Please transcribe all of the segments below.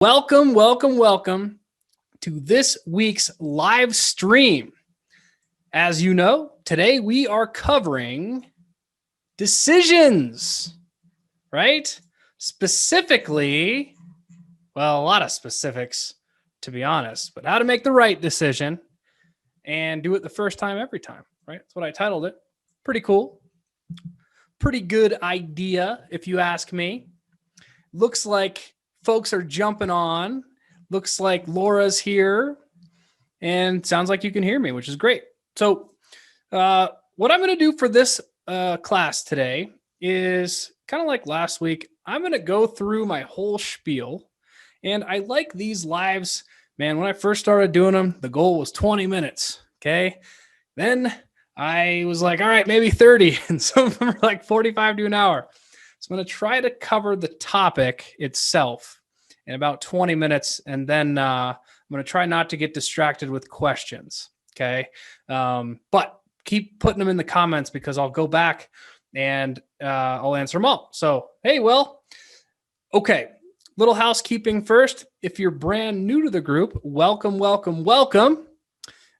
Welcome, welcome, welcome to this week's live stream. As you know, today we are covering decisions, right? Specifically, well, a lot of specifics, to be honest, but how to make the right decision and do it the first time every time, right? That's what I titled it. Pretty cool. Pretty good idea, if you ask me. Looks like folks are jumping on. Looks like Laura's here and sounds like you can hear me, which is great. So what I'm going to do for this class today is kind of like last week. I'm going to go through my whole spiel, and I like these lives, man. When I first started doing them, the goal was 20 minutes. Okay. Then I was like, all right, maybe 30. And some of them are like 45 to an hour. So I'm going to try to cover the topic itself in about 20 minutes. And then I'm going to try not to get distracted with questions. Okay. But keep putting them in the comments because I'll go back and I'll answer them all. So, hey, Will. Okay. Little housekeeping first. If you're brand new to the group, welcome, welcome, welcome.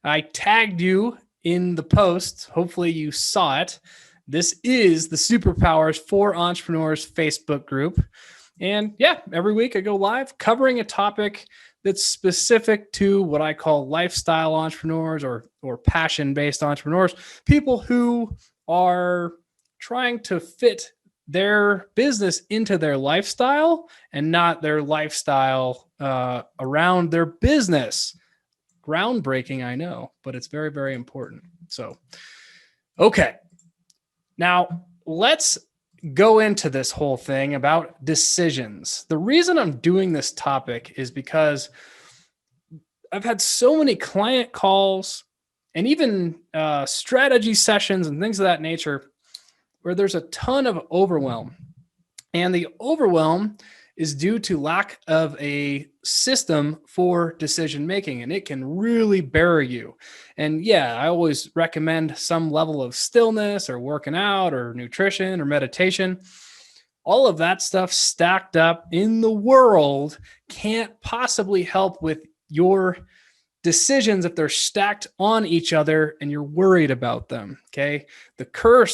I tagged you in the post. Hopefully you saw it. This is the Superpowers for Entrepreneurs Facebook group. And yeah, every week I go live covering a topic that's specific to what I call lifestyle entrepreneurs or passion-based entrepreneurs, people who are trying to fit their business into their lifestyle and not their lifestyle around their business. Groundbreaking, I know, but it's very, very important. So, okay. Now, let's go into this whole thing about decisions. The reason I'm doing this topic is because I've had so many client calls and even strategy sessions and things of that nature where there's a ton of overwhelm. And the overwhelm is due to lack of a system for decision making, and it can really bury you. And yeah, I always recommend some level of stillness or working out or nutrition or meditation. All of that stuff stacked up in the world can't possibly help with your decisions if they're stacked on each other and you're worried about them. Okay. The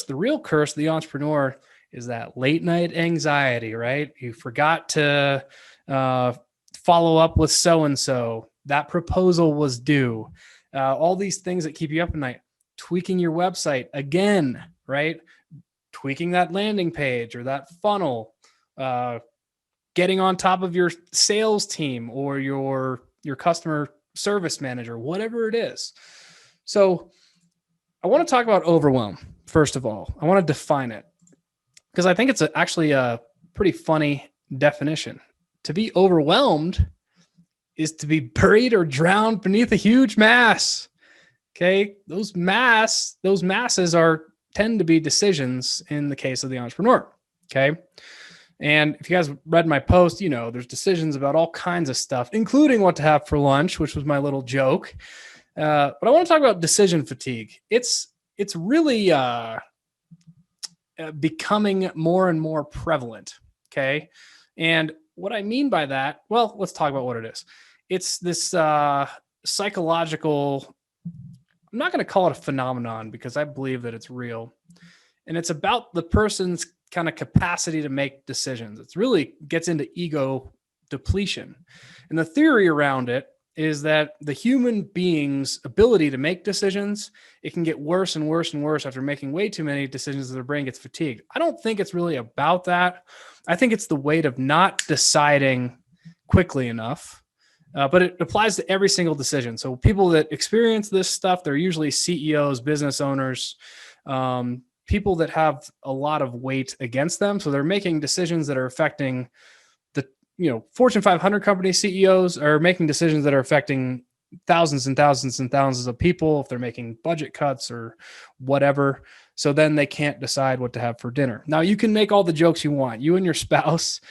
real curse of the entrepreneur is that late night anxiety, right? You forgot to follow up with so-and-so. That proposal was due. All these things that keep you up at night. Tweaking your website again, right? Tweaking that landing page or that funnel. Getting on top of your sales team or your customer service manager, whatever it is. So I want to talk about overwhelm, first of all. I want to define it, because I think it's actually a pretty funny definition. To be overwhelmed is to be buried or drowned beneath a huge mass. Okay, those masses tend to be decisions in the case of the entrepreneur. Okay, and if you guys read my post, you know there's decisions about all kinds of stuff, including what to have for lunch, which was my little joke. But I want to talk about decision fatigue. It's really becoming more and more prevalent. Okay. And what I mean by that, well, let's talk about what it is. It's this psychological, I'm not going to call it a phenomenon because I believe that it's real. And it's about the person's kind of capacity to make decisions. It really gets into ego depletion. And the theory around it is that the human being's ability to make decisions, it can get worse and worse and worse after making way too many decisions that their brain gets fatigued. I don't think it's really about that. I think it's the weight of not deciding quickly enough, but it applies to every single decision. So people that experience this stuff, they're usually CEOs, business owners, people that have a lot of weight against them. So they're making decisions that are affecting Fortune 500 company CEOs are making decisions that are affecting thousands and thousands and thousands of people if they're making budget cuts or whatever. So then they can't decide what to have for dinner. Now you can make all the jokes you want. You and your spouse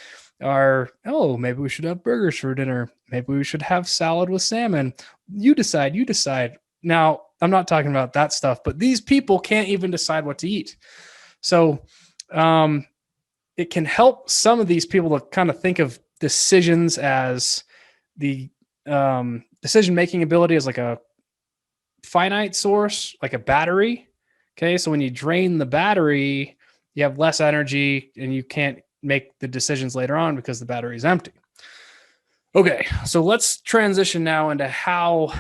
are, oh, maybe we should have burgers for dinner. Maybe we should have salad with salmon. You decide. Now, I'm not talking about that stuff, but these people can't even decide what to eat. So it can help some of these people to kind of think of decisions as the decision-making ability as like a finite source, like a battery. Okay. So when you drain the battery, you have less energy and you can't make the decisions later on because the battery is empty. Okay. So let's transition now into how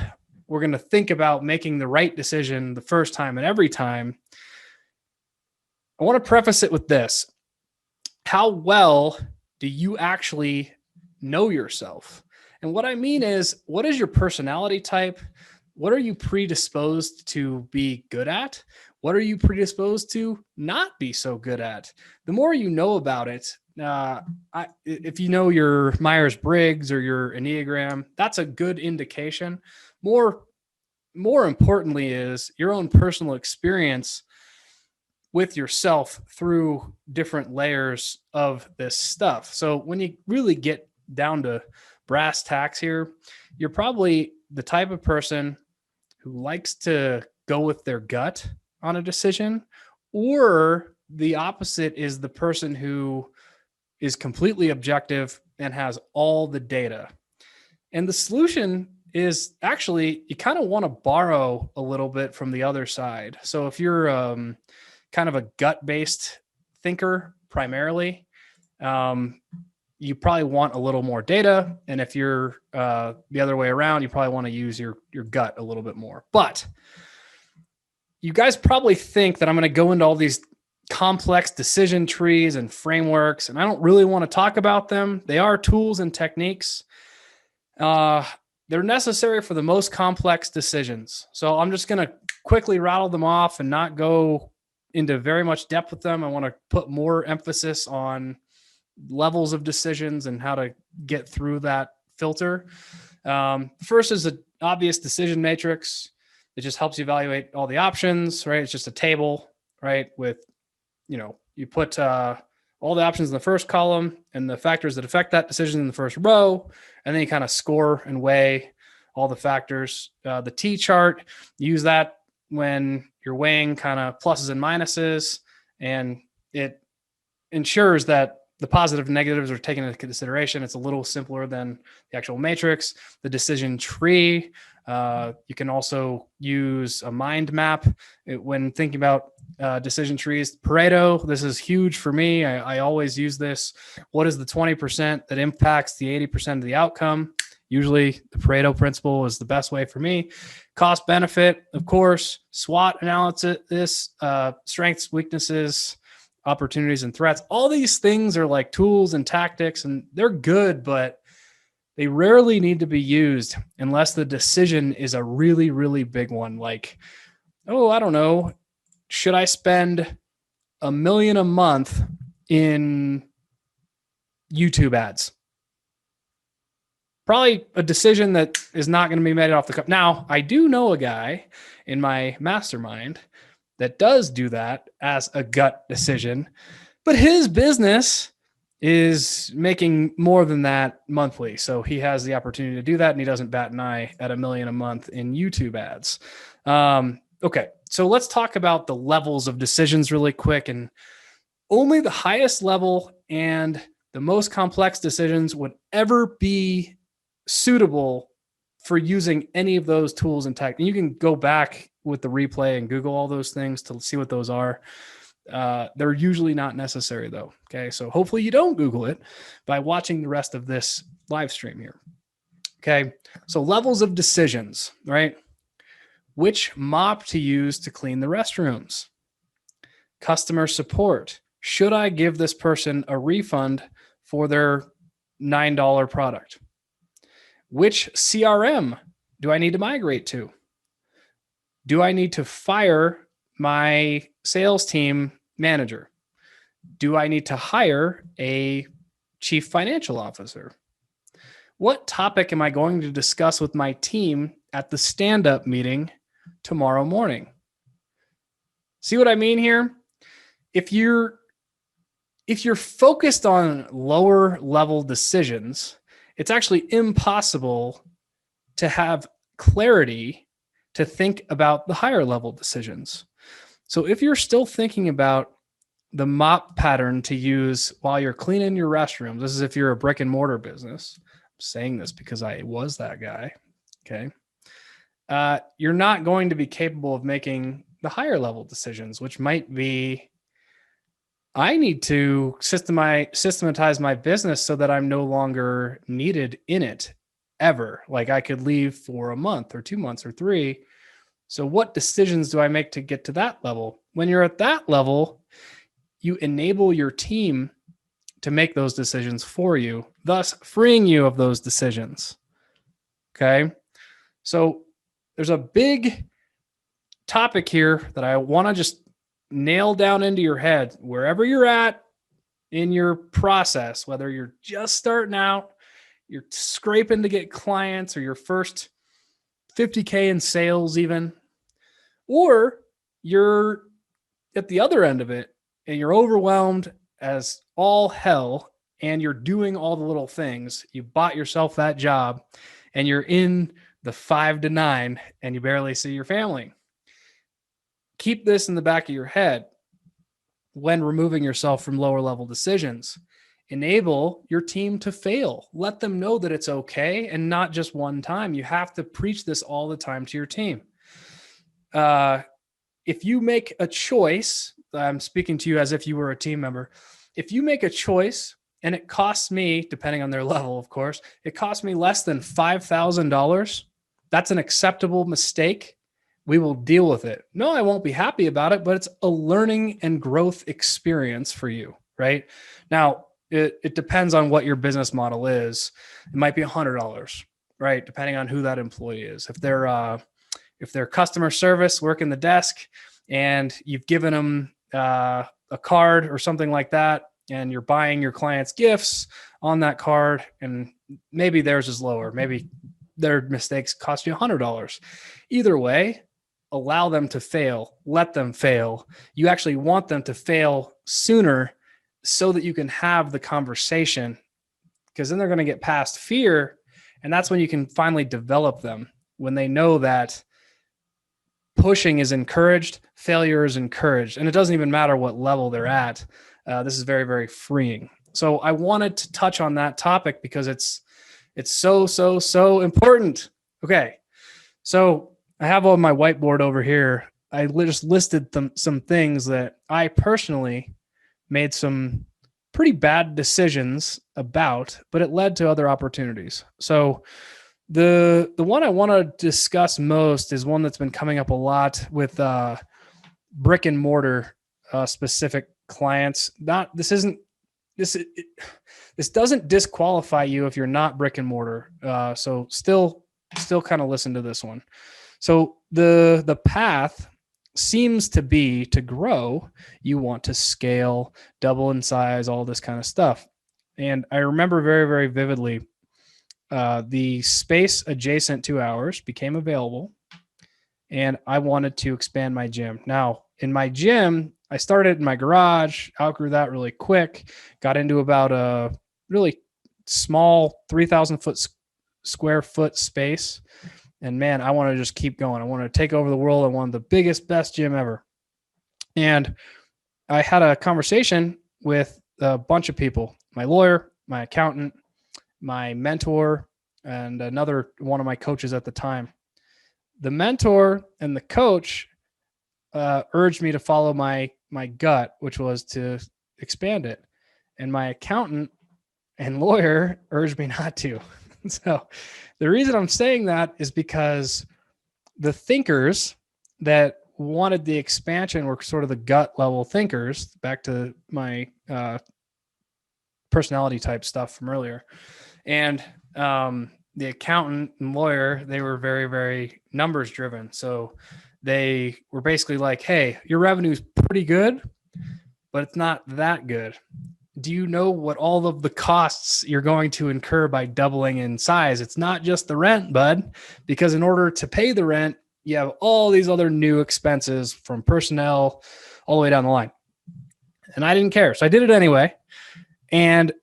we're going to think about making the right decision the first time and every time. I want to preface it with this. How well do you actually know yourself? And what I mean is, what is your personality type? What are you predisposed to be good at? What are you predisposed to not be so good at? The more you know about it, if you know your Myers-Briggs or your Enneagram, that's a good indication. More importantly is your own personal experience with yourself through different layers of this stuff. So when you really get down to brass tacks here, you're probably the type of person who likes to go with their gut on a decision, or the opposite is the person who is completely objective and has all the data. And the solution is actually you kind of want to borrow a little bit from the other side. So if you're kind of a gut-based thinker primarily, you probably want a little more data. And if you're the other way around, you probably want to use your gut a little bit more. But you guys probably think that I'm going to go into all these complex decision trees and frameworks, and I don't really want to talk about them. They are tools and techniques. They're necessary for the most complex decisions. So I'm just going to quickly rattle them off and not go into very much depth with them. I want to put more emphasis on levels of decisions and how to get through that filter. First is an obvious decision matrix. It just helps you evaluate all the options, right? It's just a table, right? With, you put all the options in the first column and the factors that affect that decision in the first row. And then you kind of score and weigh all the factors. The T chart, use that when you're weighing kind of pluses and minuses, and it ensures that the positive and negatives are taken into consideration. It's a little simpler than the actual matrix. The decision tree, you can also use a mind map when thinking about decision trees. Pareto, this is huge for me. I always use this. What is the 20% that impacts the 80% of the outcome? Usually the Pareto principle is the best way for me. Cost benefit, of course, SWOT analysis, strengths, weaknesses, opportunities, and threats. All these things are like tools and tactics, and they're good, but they rarely need to be used unless the decision is a really, really big one. Like, oh, I don't know, should I spend $1 million a month in YouTube ads? Probably a decision that is not going to be made off the cuff. Now, I do know a guy in my mastermind that does do that as a gut decision, but his business is making more than that monthly. So he has the opportunity to do that, and he doesn't bat an eye at $1 million a month in YouTube ads. Okay, so let's talk about the levels of decisions really quick. And only the highest level and the most complex decisions would ever be suitable for using any of those tools and tech. And you can go back with the replay and Google all those things to see what those are. They're usually not necessary though. Okay. So hopefully you don't Google it by watching the rest of this live stream here. Okay. So levels of decisions, right? Which mop to use to clean the restrooms? Customer support. Should I give this person a refund for their $9 product? Which CRM do I need to migrate to? Do I need to fire my sales team manager? Do I need to hire a chief financial officer? What topic am I going to discuss with my team at the stand-up meeting tomorrow morning? See what I mean here? If you're focused on lower level decisions, it's actually impossible to have clarity to think about the higher level decisions. So if you're still thinking about the mop pattern to use while you're cleaning your restrooms. This is if you're a brick and mortar business. I'm saying this because I was that guy. Okay. You're not going to be capable of making the higher level decisions, which might be, I need to systematize my business so that I'm no longer needed in it ever. Like I could leave for a month or 2 months or 3. So what decisions do I make to get to that level? When you're at that level, you enable your team to make those decisions for you, thus freeing you of those decisions. Okay. So there's a big topic here that I want to just nail down into your head, wherever you're at in your process, whether you're just starting out, you're scraping to get clients, or your first 50K in sales even, or you're at the other end of it and you're overwhelmed as all hell and you're doing all the little things. You bought yourself that job and you're in the 5 to 9 and you barely see your family. Keep this in the back of your head when removing yourself from lower level decisions. Enable your team to fail. Let them know that it's okay, and not just one time. You have to preach this all the time to your team. If you make a choice, I'm speaking to you as if you were a team member. If you make a choice and it costs me, depending on their level, of course, it costs me less than $5,000, that's an acceptable mistake. We will deal with it. No, I won't be happy about it, but it's a learning and growth experience for you, right? Now, it depends on what your business model is. It might be $100, right? Depending on who that employee is. If they're customer service, working the desk, and you've given them a card or something like that, and you're buying your clients gifts on that card, and maybe theirs is lower. Maybe their mistakes cost you $100. Either way, allow them to fail. Let them fail. You actually want them to fail sooner so that you can have the conversation, because then they're going to get past fear. And that's when you can finally develop them, when they know that pushing is encouraged, failure is encouraged. And it doesn't even matter what level they're at. This is very, very freeing. So I wanted to touch on that topic because it's so important. Okay. So I have on my whiteboard over here, I just listed some things that I personally made some pretty bad decisions about, but it led to other opportunities. So the one I want to discuss most is one that's been coming up a lot with brick and mortar specific clients. This doesn't disqualify you if you're not brick and mortar. So still kind of listen to this one. So the path seems to be to grow. You want to scale, double in size, all this kind of stuff. And I remember very, very vividly, the space adjacent to ours became available, and I wanted to expand my gym. Now, in my gym, I started in my garage, outgrew that really quick, got into about a really small 3,000 square foot space. And man, I want to just keep going. I want to take over the world. I want the biggest, best gym ever. And I had a conversation with a bunch of people, my lawyer, my accountant, my mentor, and another one of my coaches at the time. The mentor and the coach urged me to follow my gut, which was to expand it. And my accountant and lawyer urged me not to. So the reason I'm saying that is because the thinkers that wanted the expansion were sort of the gut level thinkers, back to my personality type stuff from earlier. And the accountant and lawyer, they were very, very numbers driven. So they were basically like, hey, your revenue is pretty good, but it's not that good. Do you know what all of the costs you're going to incur by doubling in size? It's not just the rent, bud, because in order to pay the rent, you have all these other new expenses from personnel all the way down the line. And I didn't care. So I did it anyway. And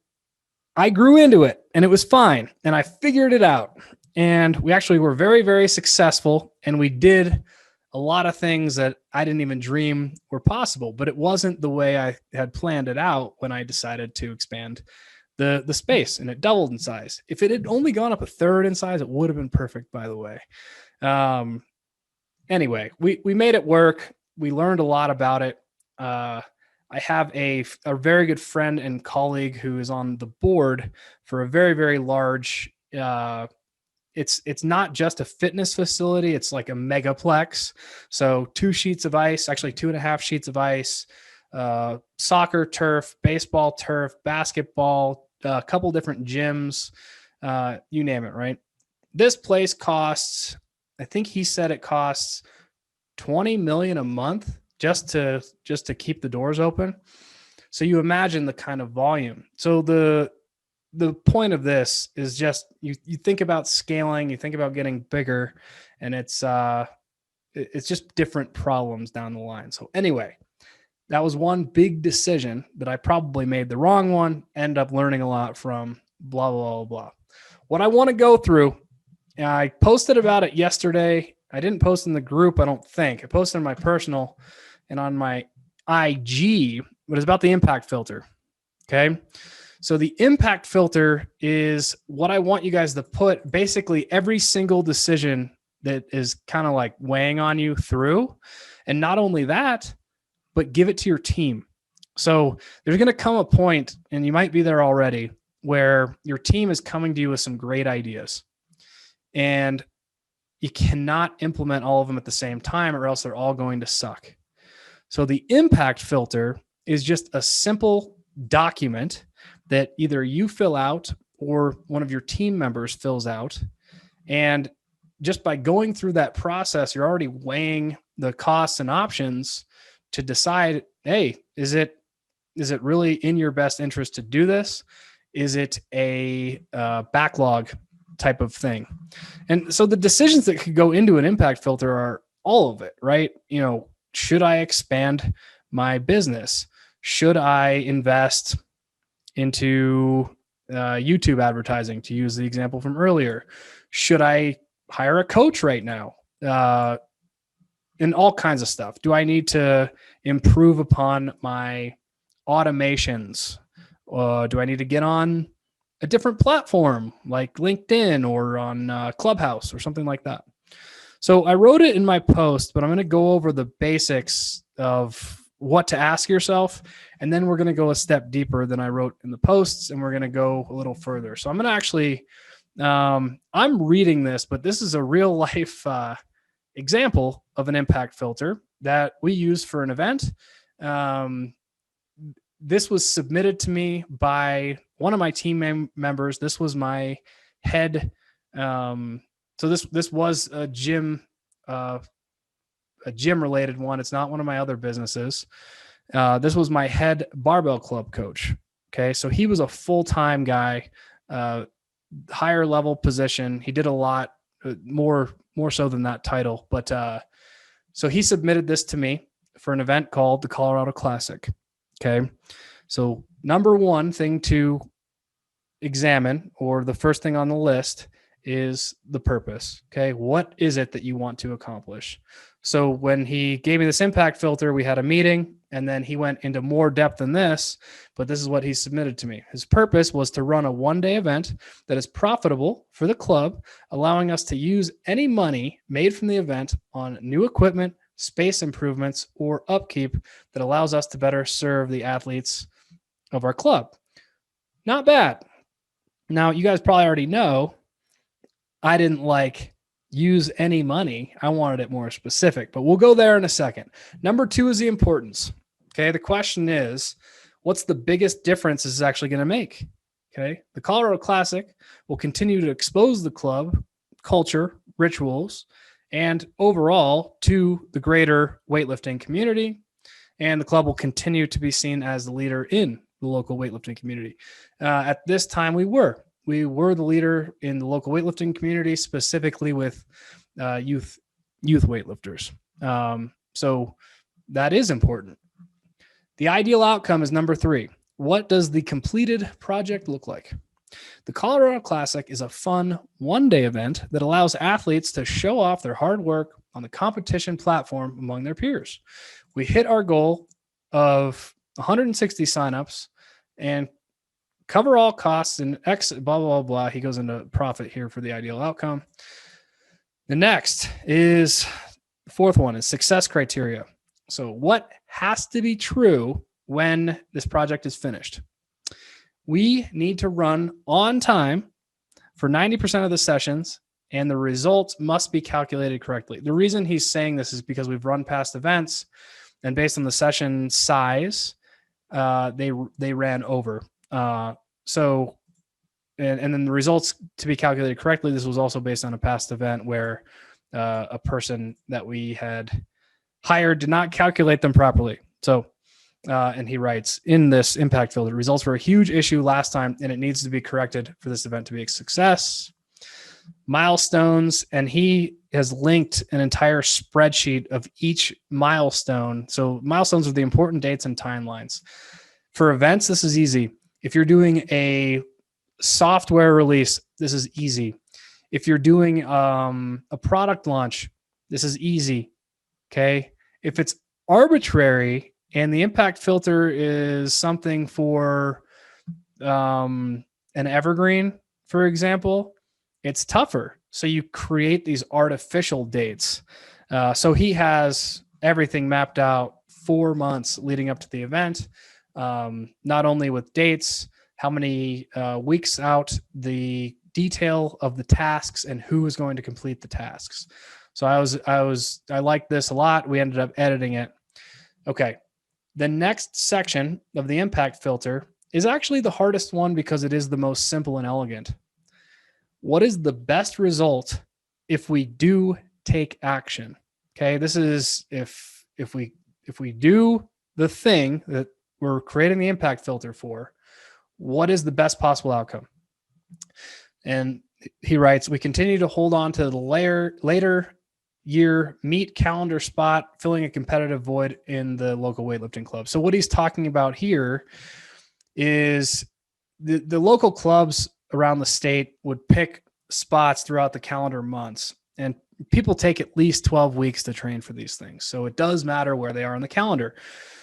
I grew into it and it was fine. And I figured it out. And we actually were very, very successful. And we did a lot of things that I didn't even dream were possible, but it wasn't the way I had planned it out when I decided to expand the space, and it doubled in size. If it had only gone up a third in size, it would have been perfect, by the way. Anyway, we made it work. We learned a lot about it. I have a very good friend and colleague who is on the board for a very, very large, it's not just a fitness facility. It's like a megaplex. So 2 sheets of ice, actually 2.5 sheets of ice, soccer turf, baseball turf, basketball, a couple different gyms, you name it, right? This place costs, I think he said it costs $20 million a month just to keep the doors open. So you imagine the kind of volume. So the point of this is just you think about scaling, you think about getting bigger, and it's just different problems down the line. So anyway, that was one big decision that I probably made the wrong one, end up learning a lot from, blah, blah, blah, blah. What I want to go through, I posted about it yesterday. I didn't post in the group, I don't think. I posted on my personal and on my IG, but it's about the impact filter. Okay. So the impact filter is what I want you guys to put basically every single decision that is kind of like weighing on you through. And not only that, but give it to your team. So there's going to come a point, and you might be there already, where your team is coming to you with some great ideas. And you cannot implement all of them at the same time, or else they're all going to suck. So the impact filter is just a simple document that either you fill out or one of your team members fills out. And just by going through that process, you're already weighing the costs and options to decide, hey, is it really in your best interest to do this? Is it a backlog type of thing? And so the decisions that could go into an impact filter are all of it, right? Should I expand my business? Should I invest into YouTube advertising, to use the example from earlier? Should I hire a coach right now? And all kinds of stuff. Do I need to improve upon my automations? Do I need to get on a different platform like LinkedIn or on Clubhouse or something like that? So I wrote it in my post, but I'm going to go over the basics of what to ask yourself. And then we're going to go a step deeper than I wrote in the posts, and we're going to go a little further. So I'm going to actually, I'm reading this, but this is a real life example of an impact filter that we use for an event. This was submitted to me by one of my team members. This was my head. So this was a gym related one. It's not one of my other businesses. This was my head barbell club coach. Okay. So he was a full-time guy, higher level position. He did a lot more so than that title, but, so he submitted this to me for an event called the Colorado Classic. Okay. So number one thing to examine, or the first thing on the list, is the purpose. Okay. What is it that you want to accomplish? So when he gave me this impact filter, we had a meeting, and then he went into more depth than this, but this is what he submitted to me. His purpose was to run a one-day event that is profitable for the club, allowing us to use any money made from the event on new equipment, space improvements, or upkeep that allows us to better serve the athletes of our club. Not bad. Now, you guys probably already know I didn't use any money. I wanted it more specific, but we'll go there in a second. Number two is the importance. Okay. The question is, what's the biggest difference this is actually going to make? Okay. The Colorado Classic will continue to expose the club, culture, rituals, and overall to the greater weightlifting community. And the club will continue to be seen as the leader in the local weightlifting community. At this time, we were the leader in the local weightlifting community, specifically with youth weightlifters. So that is important. The ideal outcome is number three. What does the completed project look like? The Colorado Classic is a fun one-day event that allows athletes to show off their hard work on the competition platform among their peers. We hit our goal of 160 signups and cover all costs and X blah, blah, blah. He goes into profit here for the ideal outcome. The next is the fourth one is success criteria. So what has to be true when this project is finished? We need to run on time for 90% of the sessions, and the results must be calculated correctly. The reason he's saying this is because we've run past events, and based on the session size, they ran over. And then the results to be calculated correctly, this was also based on a past event where a person that we had hired did not calculate them properly. So, and he writes, in this impact filter, results were a huge issue last time, and it needs to be corrected for this event to be a success. Milestones, and he has linked an entire spreadsheet of each milestone. So milestones are the important dates and timelines. For events, this is easy. If you're doing a software release, this is easy. If you're doing a product launch, this is easy. Okay. If it's arbitrary and the impact filter is something for an evergreen, for example, it's tougher. So you create these artificial dates. So he has everything mapped out 4 months leading up to the event, not only with dates, how many weeks out, the detail of the tasks, and who is going to complete the tasks. So I liked this a lot. We ended up editing it. Okay. The next section of the impact filter is actually the hardest one because it is the most simple and elegant. What is the best result if we do take action? Okay. This is if we do the thing that we're creating the impact filter for, what is the best possible outcome? And he writes, we continue to hold on to the later year meet calendar spot, filling a competitive void in the local weightlifting club. So what he's talking about here is the local clubs around the state would pick spots throughout the calendar months, and people take at least 12 weeks to train for these things. So it does matter where they are on the calendar.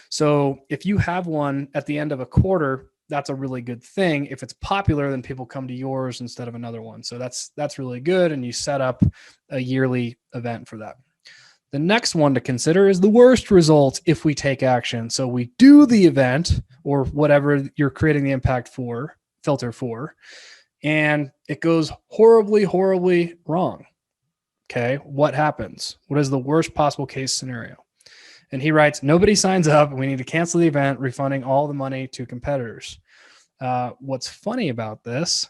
So if you have one at the end of a quarter, that's a really good thing. If it's popular, then people come to yours instead of another one. So that's really good. And you set up a yearly event for that. The next one to consider is the worst result if we take action. So we do the event or whatever you're creating the impact filter for, and it goes horribly, horribly wrong. Okay. What happens? What is the worst possible case scenario? And he writes, nobody signs up. We need to cancel the event, refunding all the money to competitors. What's funny about this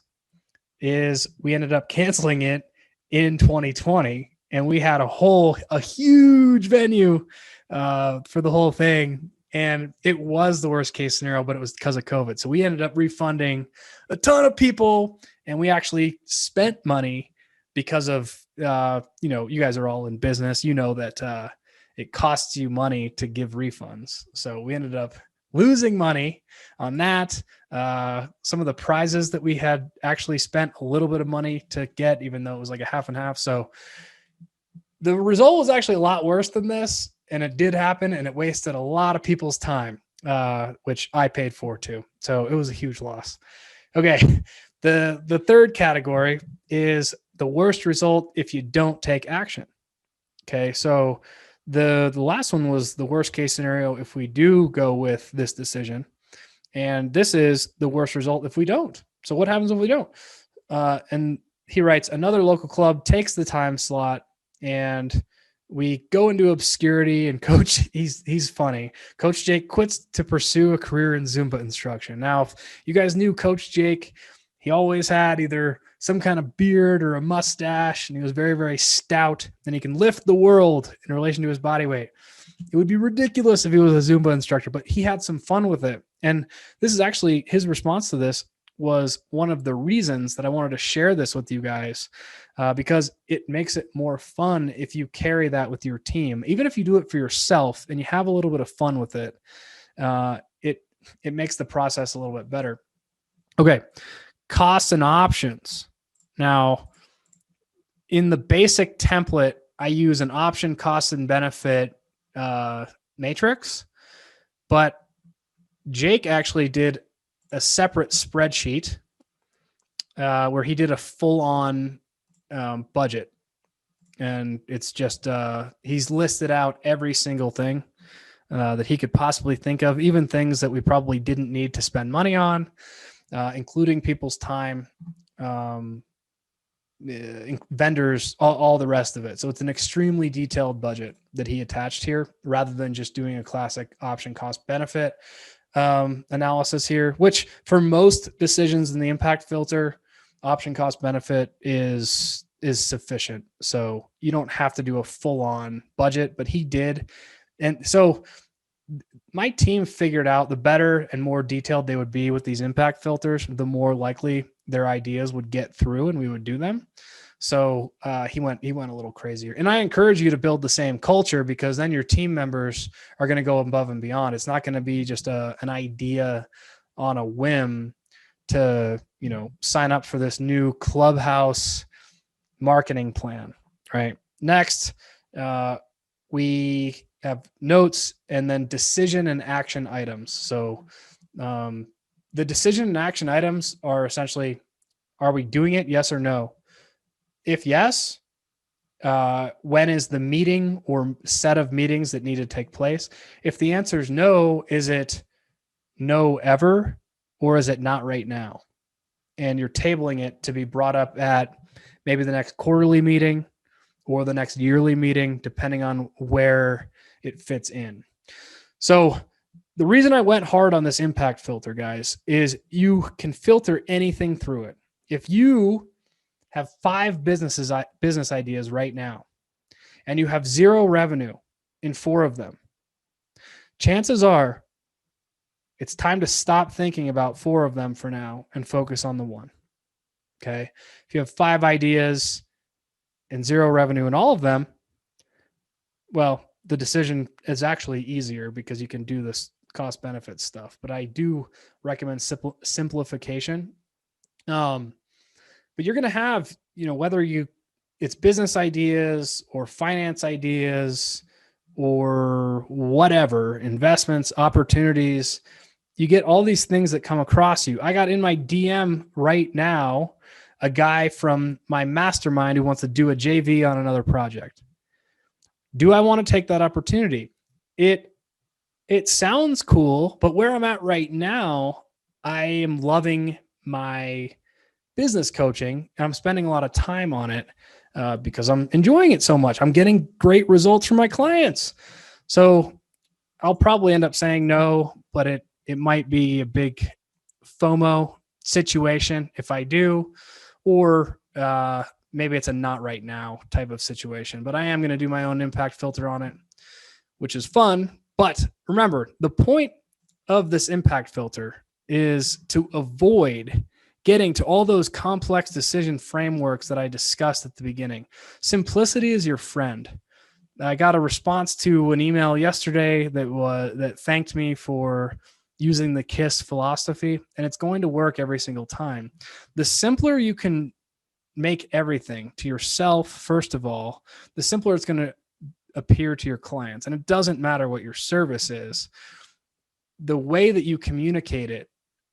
is we ended up canceling it in 2020, and we had a huge venue for the whole thing. And it was the worst case scenario, but it was because of COVID. So we ended up refunding a ton of people, and we actually spent money because of, you guys are all in business. You know that it costs you money to give refunds. So we ended up losing money on that. Some of the prizes that we had actually spent a little bit of money to get, even though it was like a half and half. So the result was actually a lot worse than this. And it did happen, and it wasted a lot of people's time, which I paid for too. So it was a huge loss. Okay. The third category is the worst result if you don't take action. Okay. So the last one was the worst case scenario if we do go with this decision. And this is the worst result if we don't. So what happens if we don't? And he writes, another local club takes the time slot, and we go into obscurity, and coach, he's funny. Coach Jake quits to pursue a career in Zumba instruction. Now, if you guys knew Coach Jake, he always had either some kind of beard or a mustache, and he was very, very stout, and he can lift the world in relation to his body weight. It would be ridiculous if he was a Zumba instructor, but he had some fun with it. And this is actually his response to this was one of the reasons that I wanted to share this with you guys, because it makes it more fun if you carry that with your team. Even if you do it for yourself and you have a little bit of fun with it, it makes the process a little bit better. Okay. costs and options. Now, in the basic template, I use an option, cost, and benefit matrix, but Jake actually did a separate spreadsheet where he did a full-on budget. And it's just, he's listed out every single thing that he could possibly think of, even things that we probably didn't need to spend money on, including people's time, vendors, all the rest of it. So it's an extremely detailed budget that he attached here rather than just doing a classic option cost benefit analysis here, which for most decisions in the impact filter, option cost benefit is sufficient. So you don't have to do a full on budget, but he did. And so my team figured out the better and more detailed they would be with these impact filters, the more likely their ideas would get through and we would do them. So he went a little crazier. And I encourage you to build the same culture, because then your team members are going to go above and beyond. It's not going to be just an idea on a whim to, sign up for this new Clubhouse marketing plan, right? Next, we have notes and then decision and action items. So the decision and action items are essentially, are we doing it? Yes or no? If yes, when is the meeting or set of meetings that need to take place? If the answer is no, is it no ever, or is it not right now? And you're tabling it to be brought up at maybe the next quarterly meeting or the next yearly meeting, depending on where it fits in. So the reason I went hard on this impact filter, guys, is you can filter anything through it. If you have 5 business ideas right now, and you have 0 revenue in 4 of them, chances are it's time to stop thinking about 4 of them for now and focus on the one. Okay. If you have 5 ideas and 0 revenue in all of them, well, the decision is actually easier because you can do this cost benefit stuff. But I do recommend simplification. But you're going to have, whether it's business ideas or finance ideas or whatever, investments, opportunities, you get all these things that come across you. I got in my DM right now a guy from my mastermind who wants to do a JV on another project. Do I want to take that opportunity? It sounds cool, but where I'm at right now, I am loving my business coaching and I'm spending a lot of time on it because I'm enjoying it so much. I'm getting great results from my clients. So I'll probably end up saying no, but it might be a big FOMO situation if I do, or maybe it's a not right now type of situation. But I am going to do my own impact filter on it, which is fun. But remember, the point of this impact filter is to avoid getting to all those complex decision frameworks that I discussed at the beginning. Simplicity is your friend. I got a response to an email yesterday that thanked me for using the KISS philosophy, and it's going to work every single time. The simpler you can make everything to yourself, first of all, the simpler it's going to appear to your clients. And it doesn't matter what your service is. The way that you communicate it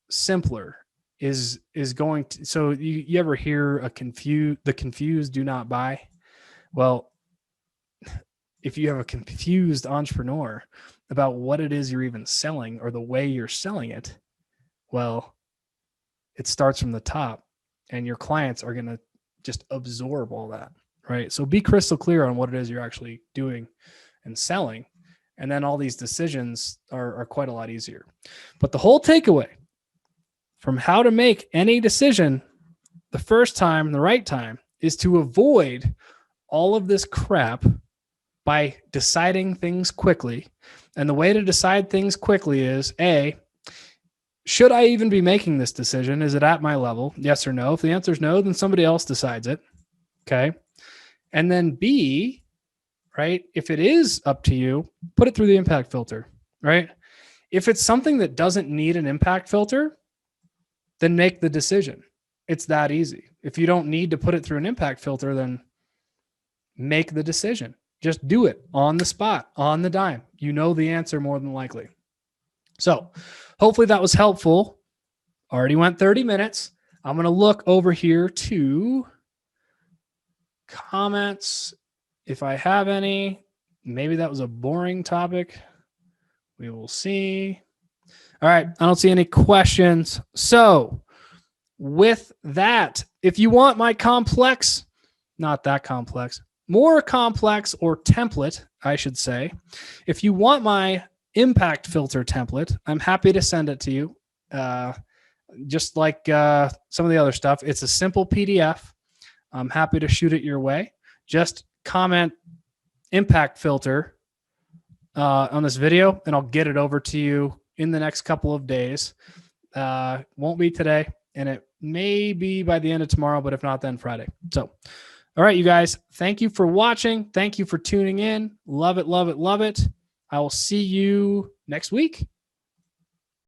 simpler is going to, so you ever hear the confused do not buy? Well, if you have a confused entrepreneur about what it is you're even selling or the way you're selling it, well, it starts from the top and your clients are going to just absorb all that, right? So be crystal clear on what it is you're actually doing and selling. And then all these decisions are quite a lot easier. But the whole takeaway from how to make any decision the first time, the right time, is to avoid all of this crap by deciding things quickly. And the way to decide things quickly is A, should I even be making this decision? Is it at my level? Yes or no? If the answer is no, then somebody else decides it. Okay. And then B, right? If it is up to you, put it through the impact filter, right? If it's something that doesn't need an impact filter, then make the decision. It's that easy. If you don't need to put it through an impact filter, then make the decision. Just do it on the spot, on the dime. You know the answer more than likely. So hopefully that was helpful. Already went 30 minutes. I'm going to look over here to comments if I have any. Maybe that was a boring topic. We will see. All right. I don't see any questions. So with that, if you want my complex, not that complex, more complex or template, I should say, if you want my impact filter template, I'm happy to send it to you. Just like some of the other stuff, it's a simple PDF. I'm happy to shoot it your way. Just comment impact filter on this video, and I'll get it over to you in the next couple of days. Won't be today, and it may be by the end of tomorrow, but if not, then Friday. So, all right, you guys, thank you for watching. Thank you for tuning in. Love it, love it, love it. I will see you next week.